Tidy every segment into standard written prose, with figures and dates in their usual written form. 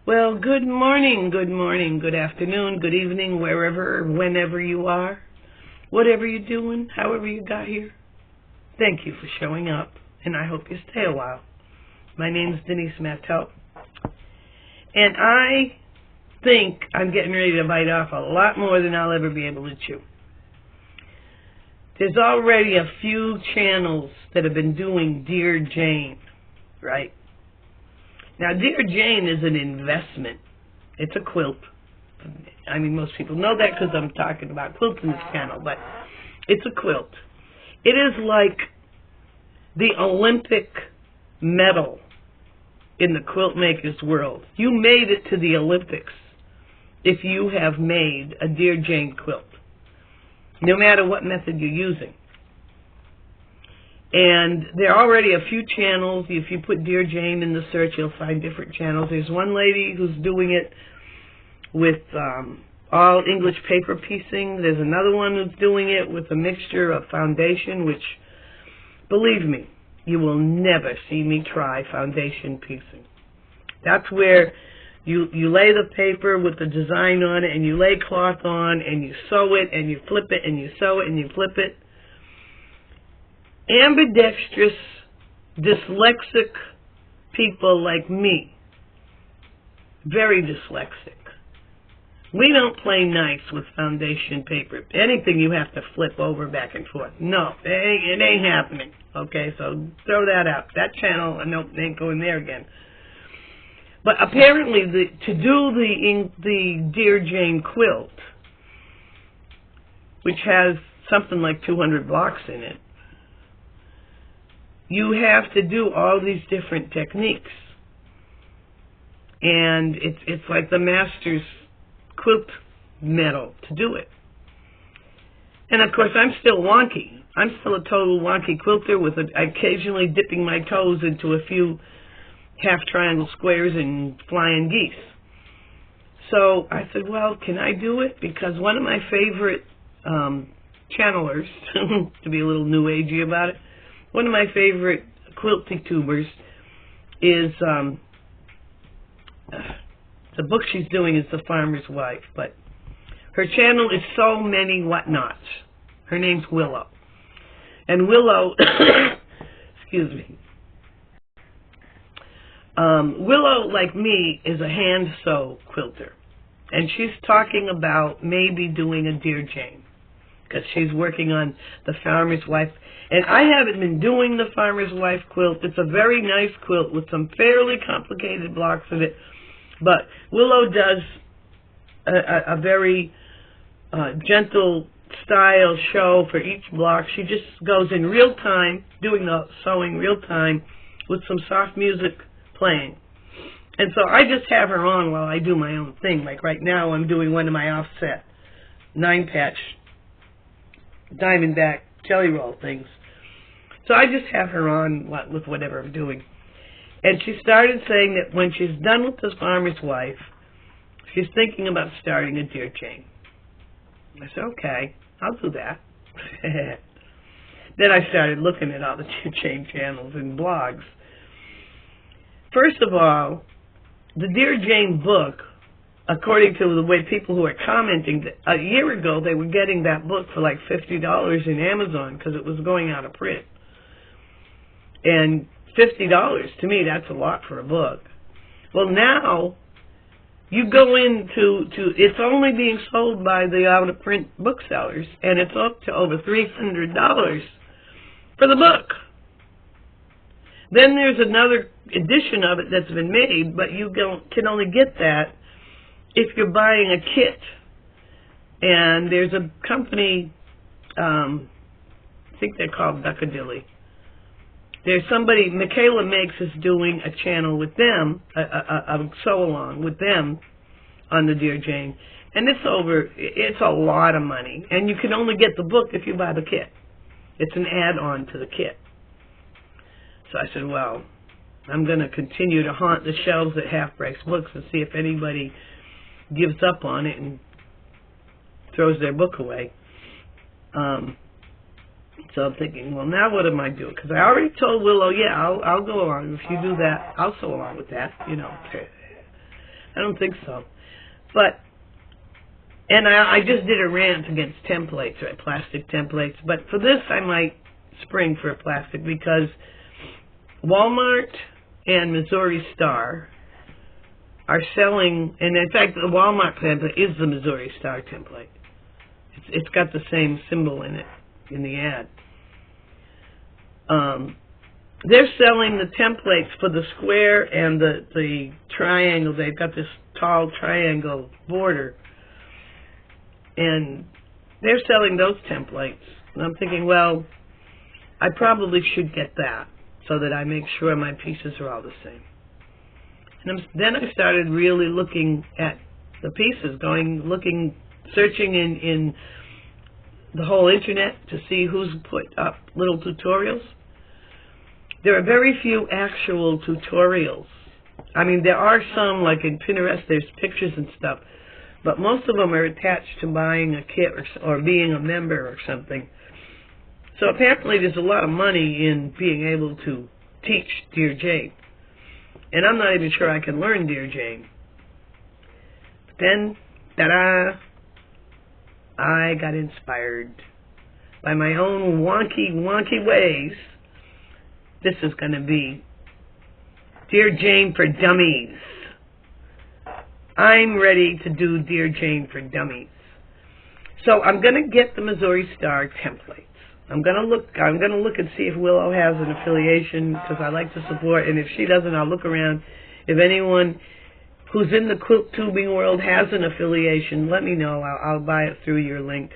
Well, good morning, good afternoon, good evening, wherever, whenever you are, whatever you're doing, however you got here. Thank you for showing up, and I hope you stay a while. My name is Denise Mattel, and I think I'm getting ready to bite off a lot more than I'll ever be able to chew. There's already a few channels that have been doing Dear Jane, right? Now, Dear Jane is an investment. It's a quilt. I mean, most people know that because I'm talking about quilts in this channel, but it's a quilt. It is like the Olympic medal in the quilt maker's world. You made it to the Olympics if you have made a Dear Jane quilt, no matter what method you're using. And there are already a few channels. If you put Dear Jane in the search, you'll find different channels. There's one lady who's doing it with all English paper piecing. There's another one who's doing it with a mixture of foundation, which, believe me, you will never see me try foundation piecing. That's where you lay the paper with the design on it, and you lay cloth on, and you sew it, and you flip it, and you sew it, and you flip it. Ambidextrous, dyslexic people like me, very dyslexic, we don't play nice with foundation paper. Anything you have to flip over back and forth. No, it ain't happening. Okay, so throw that out. That channel, nope, ain't going there again. But apparently, to do the Dear Jane quilt, which has something like 200 blocks in it, you have to do all these different techniques. And it's like the master's quilt medal to do it. And of course, I'm still wonky. I'm still a total wonky quilter with occasionally dipping my toes into a few half triangle squares and flying geese. So I said, well, can I do it? Because one of my favorite channelers, to be a little new agey about it, one of my favorite quilting tubers is, the book she's doing is The Farmer's Wife, but her channel is So Many Whatnots. Her name's Willow. And Willow, excuse me, Willow, like me, is a hand-sew quilter. And she's talking about maybe doing a Dear Jane, because she's working on The Farmer's Wife. And I haven't been doing The Farmer's Wife quilt. It's a very nice quilt with some fairly complicated blocks in it. But Willow does a very gentle style show for each block. She just goes in real time, doing the sewing real time with some soft music playing. And so I just have her on while I do my own thing. Like right now I'm doing one of my offset 9-patch diamondback jelly roll things. So I just have her on with whatever I'm doing. And she started saying that when she's done with The Farmer's Wife, she's thinking about starting a Dear Jane. I said, okay, I'll do that. Then I started looking at all the Dear Jane channels and blogs. First of all, the Dear Jane book, according to the way people who are commenting, a year ago they were getting that book for like $50 in Amazon because it was going out of print. And $50, to me, that's a lot for a book. Well, now, you go into, it's only being sold by the out-of-print booksellers, and it's up to over $300 for the book. Then there's another edition of it that's been made, but you can only get that if you're buying a kit. And there's a company, I think they're called Duckadilly. There's somebody, Michaela Makes is doing a channel with them, a sew-along with them on the Dear Jane. And it's a lot of money. And you can only get the book if you buy the kit. It's an add-on to the kit. So I said, well, I'm going to continue to haunt the shelves at Half Price Books and see if anybody gives up on it and throws their book away. So I'm thinking, well, now what am I doing? Because I already told Willow, yeah, I'll go along. If you do that, I'll sew along with that. You know, I don't think so. But, and I just did a rant against templates, right, plastic templates. But for this, I might spring for a plastic because Walmart and Missouri Star are selling, and in fact, the Walmart template is the Missouri Star template. It's got the same symbol in it, in the ad. They're selling the templates for the square and the triangle. They've got this tall triangle border, and they're selling those templates. And I'm thinking, well, I probably should get that so that I make sure my pieces are all the same. And then I started really looking at the pieces, searching in the whole internet to see who's put up little tutorials. There are very few actual tutorials. I mean, there are some, like in Pinterest, there's pictures and stuff, but most of them are attached to buying a kit or being a member or something. So apparently there's a lot of money in being able to teach Dear Jane. And I'm not even sure I can learn Dear Jane. But then, ta-da, I got inspired by my own wonky ways. This is going to be Dear Jane for Dummies. I'm ready to do Dear Jane for Dummies. So I'm going to get the Missouri Star templates. I'm going to look and see if Willow has an affiliation, because I like to support, and if she doesn't, I'll look around. If anyone who's in the quilt tubing world has an affiliation, let me know. I'll buy it through your link.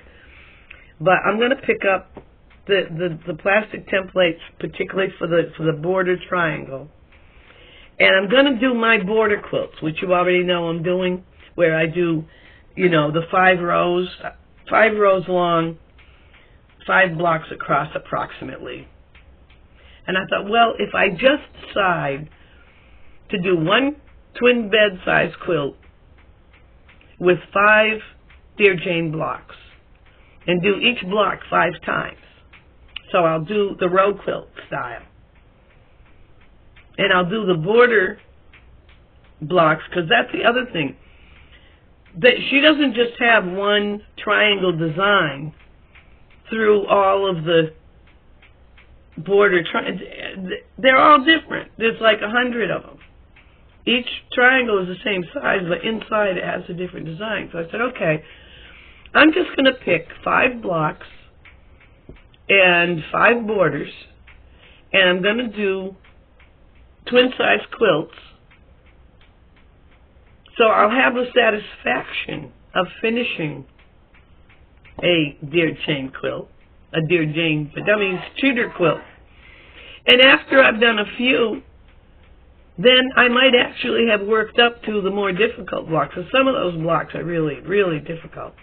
But I'm going to pick up the plastic templates, particularly for the border triangle. And I'm going to do my border quilts, which you already know I'm doing, where I do, you know, the 5 rows long, 5 blocks across approximately. And I thought, well, if I just decide to do one twin bed size quilt with 5 Dear Jane blocks and do each block 5 times. So I'll do the row quilt style. And I'll do the border blocks, because that's the other thing. That she doesn't just have one triangle design through all of the border. They're all different. There's like 100 of them. Each triangle is the same size, but inside it has a different design. So I said, okay, I'm just going to pick 5 blocks and 5 borders, and I'm going to do twin-size quilts. So I'll have the satisfaction of finishing a Dear Jane quilt, a Dear Jane for Dummies cheater quilt. And after I've done a few, then I might actually have worked up to the more difficult blocks. So some of those blocks are really, really difficult.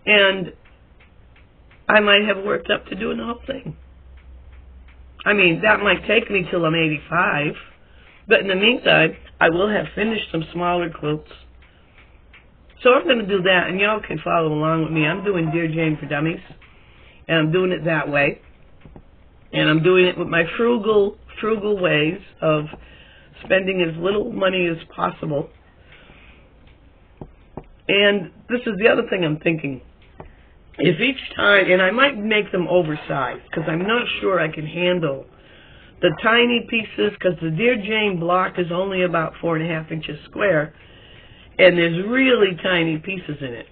And I might have worked up to doing the whole thing. I mean, that might take me till I'm 85. But in the meantime, I will have finished some smaller quilts. So I'm going to do that, and y'all can follow along with me. I'm doing Dear Jane for Dummies, and I'm doing it that way. And I'm doing it with my frugal ways of spending as little money as possible. And this is the other thing I'm thinking. If each time, and I might make them oversized, because I'm not sure I can handle the tiny pieces, because the Dear Jane block is only about 4.5 inches square, and there's really tiny pieces in it,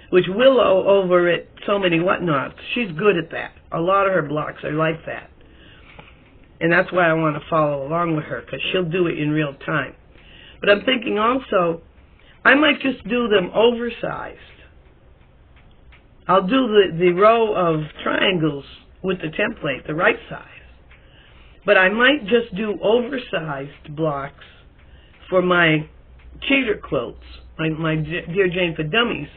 which Willow over at So Many Whatnots, she's good at that. A lot of her blocks are like that. And that's why I want to follow along with her, because she'll do it in real time. But I'm thinking also, I might just do them oversized. I'll do the row of triangles with the template, the right size. But I might just do oversized blocks for my cheater quilts, my Dear Jane for Dummies,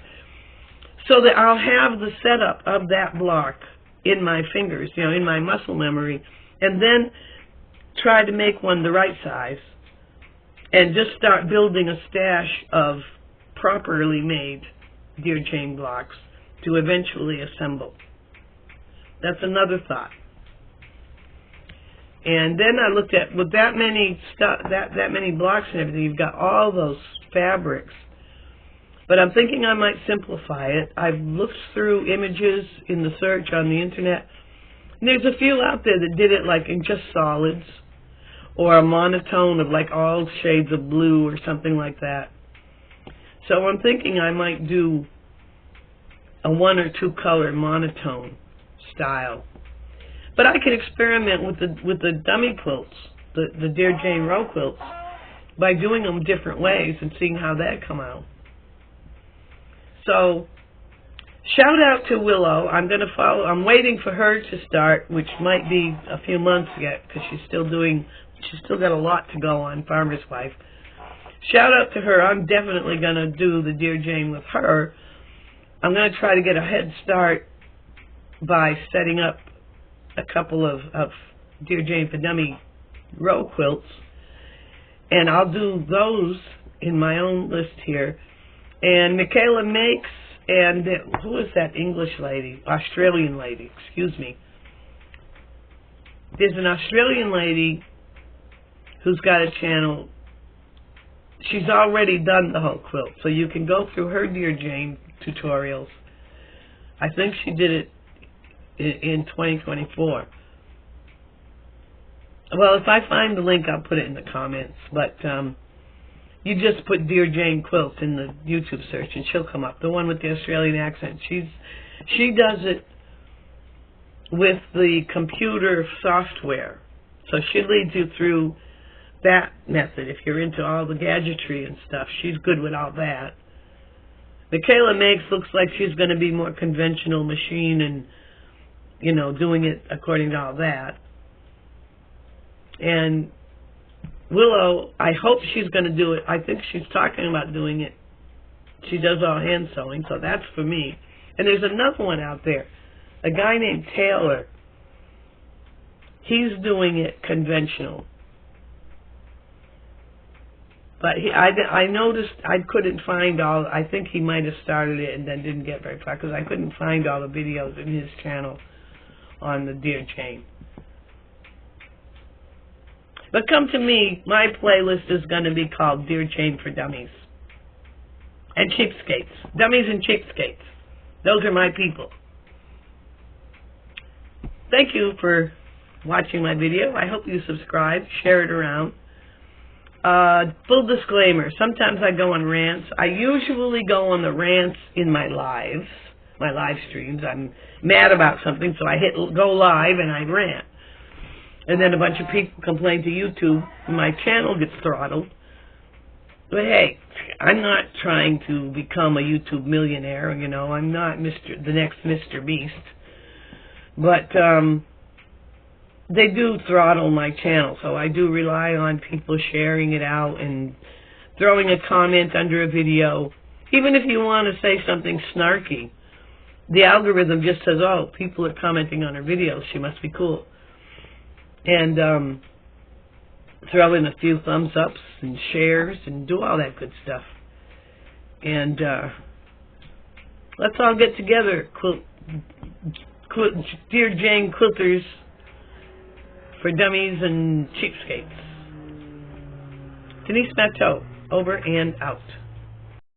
so that I'll have the setup of that block in my fingers, you know, in my muscle memory, and then try to make one the right size and just start building a stash of properly made Dear Jane blocks to eventually assemble. That's another thought. And then I looked at, with that many that many blocks and everything, you've got all those fabrics. But I'm thinking I might simplify it. I've looked through images in the search on the internet. And there's a few out there that did it like in just solids, or a monotone of like all shades of blue or something like that. So I'm thinking I might do a 1 or 2 color monotone style. But I could experiment with the dummy quilts, the Dear Jane row quilts, by doing them different ways and seeing how that come out. So shout out to Willow. I'm going to follow. I'm waiting for her to start, which might be a few months yet because she's still got a lot to go on, Farmer's Wife. Shout out to her. I'm definitely going to do the Dear Jane with her. I'm going to try to get a head start by setting up a couple of Dear Jane for Dummy row quilts, and I'll do those in my own list here. And Michaela Makes, and who is that English lady? Australian lady, excuse me. There's an Australian lady who's got a channel. She's already done the whole quilt, so you can go through her Dear Jane tutorials. I think she did it in 2024. Well, if I find the link, I'll put it in the comments. But you just put Dear Jane Quilts in the YouTube search, and she'll come up. The one with the Australian accent. She does it with the computer software, so she leads you through that method. If you're into all the gadgetry and stuff, she's good with all that. Michaela Makes looks like she's going to be more conventional machine and, you know, doing it according to all that. And Willow, I hope she's going to do it. I think she's talking about doing it. She does all hand sewing, so that's for me. And there's another one out there, a guy named Taylor. He's doing it conventional. But I noticed I couldn't find all. I think he might have started it and then didn't get very far because I couldn't find all the videos in his channel on the Dear Jane. But come to me, my playlist is going to be called Dear Jane for Dummies and Cheapskates. Dummies and Cheapskates. Those are my people. Thank you for watching my video. I hope you subscribe, share it around. Full disclaimer, sometimes I go on rants. I usually go on the rants in my live streams. I'm mad about something, so I hit go live and I rant. And then a bunch of people complain to YouTube, and my channel gets throttled. But hey, I'm not trying to become a YouTube millionaire, you know. I'm not the next Mr. Beast. But they do throttle my channel, so I do rely on people sharing it out and throwing a comment under a video. Even if you want to say something snarky, the algorithm just says, oh, people are commenting on her videos, she must be cool. And throw in a few thumbs ups and shares and do all that good stuff. And let's all get together, Dear Jane Quilters for Dummies and Cheapskates. Denise Matteau, over and out.